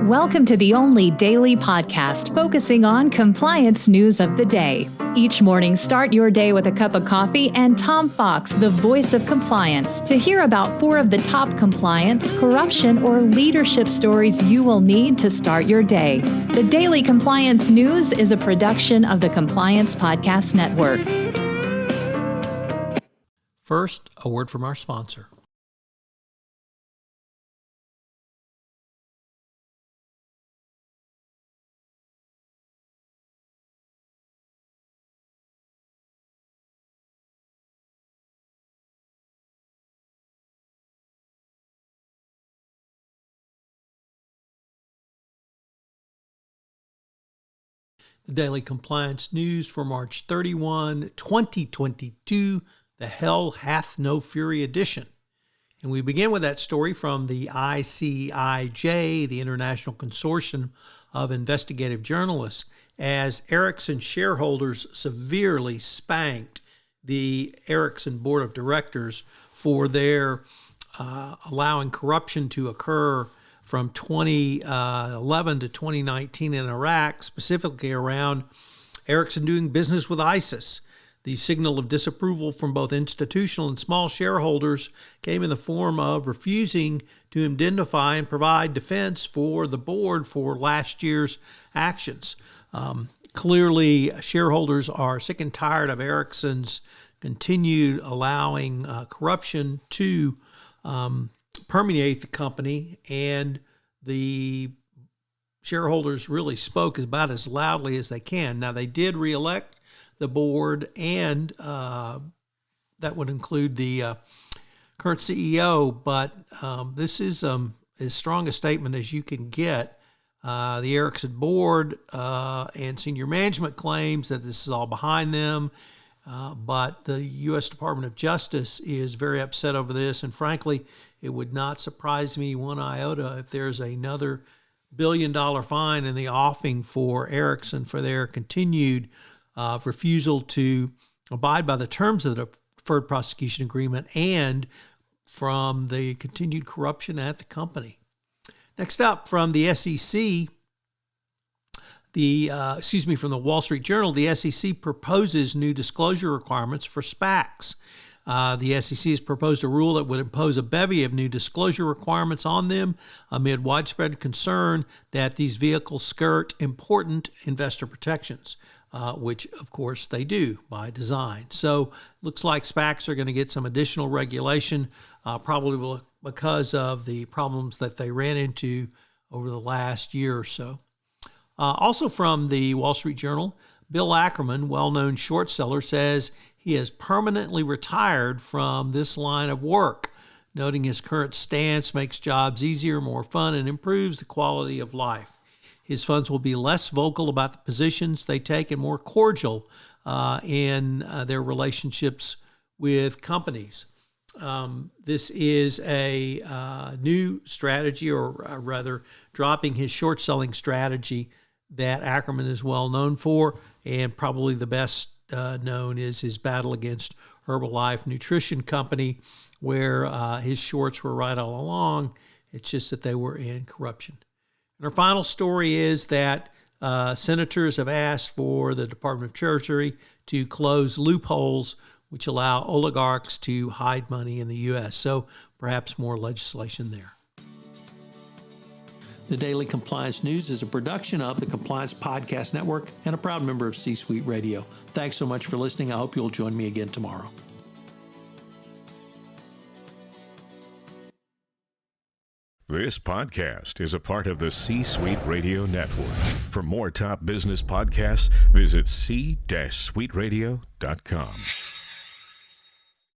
Welcome to the only daily podcast focusing on compliance news of the day. Each morning, start your day with a cup of coffee and Tom Fox, the voice of compliance, to hear about 4 of the top compliance, corruption, or leadership stories you will need to start your day. The Daily Compliance News is a production of the Compliance Podcast Network. First, a word from our sponsor. The Daily Compliance News for March 31, 2022, the Hell Hath No Fury edition. And we begin with that story from the ICIJ, the International Consortium of Investigative Journalists, as Ericsson shareholders severely spanked the Ericsson Board of Directors for their allowing corruption to occur from 2011 to 2019 in Iraq, specifically around Ericsson doing business with ISIS. The signal of disapproval from both institutional and small shareholders came in the form of refusing to indemnify and provide defense for the board for last year's actions. Clearly, shareholders are sick and tired of Ericsson's continued allowing corruption to permeate the company, and the shareholders really spoke about as loudly as they can. Now, they did reelect the board, and that would include the current CEO, but this is as strong a statement as you can get. The Ericsson board and senior management claims that this is all behind them, but the U.S. Department of Justice is very upset over this, and frankly, it would not surprise me one iota if there's another billion-dollar fine in the offing for Ericsson for their continued refusal to abide by the terms of the deferred prosecution agreement and from the continued corruption at the company. Next up, from the SEC, from the Wall Street Journal, the SEC proposes new disclosure requirements for SPACs. The SEC has proposed a rule that would impose a bevy of new disclosure requirements on them amid widespread concern that these vehicles skirt important investor protections, which, of course, they do by design. So looks like SPACs are going to get some additional regulation, probably because of the problems that they ran into over the last year or so. Also from the Wall Street Journal, Bill Ackerman, well-known short seller, says he has permanently retired from this line of work, noting his current stance makes jobs easier, more fun, and improves the quality of life. His funds will be less vocal about the positions they take and more cordial in their relationships with companies. This is a new strategy, or rather dropping his short-selling strategy that Ackerman is well known for, and probably the best known is his battle against Herbalife Nutrition Company, where his shorts were right all along. It's just that they were in corruption. And our final story is that senators have asked for the Department of Treasury to close loopholes which allow oligarchs to hide money in the U.S. So perhaps more legislation there. The Daily Compliance News is a production of the Compliance Podcast Network and a proud member of C-Suite Radio. Thanks so much for listening. I hope you'll join me again tomorrow. This podcast is a part of the C-Suite Radio Network. For more top business podcasts, visit c-suiteradio.com.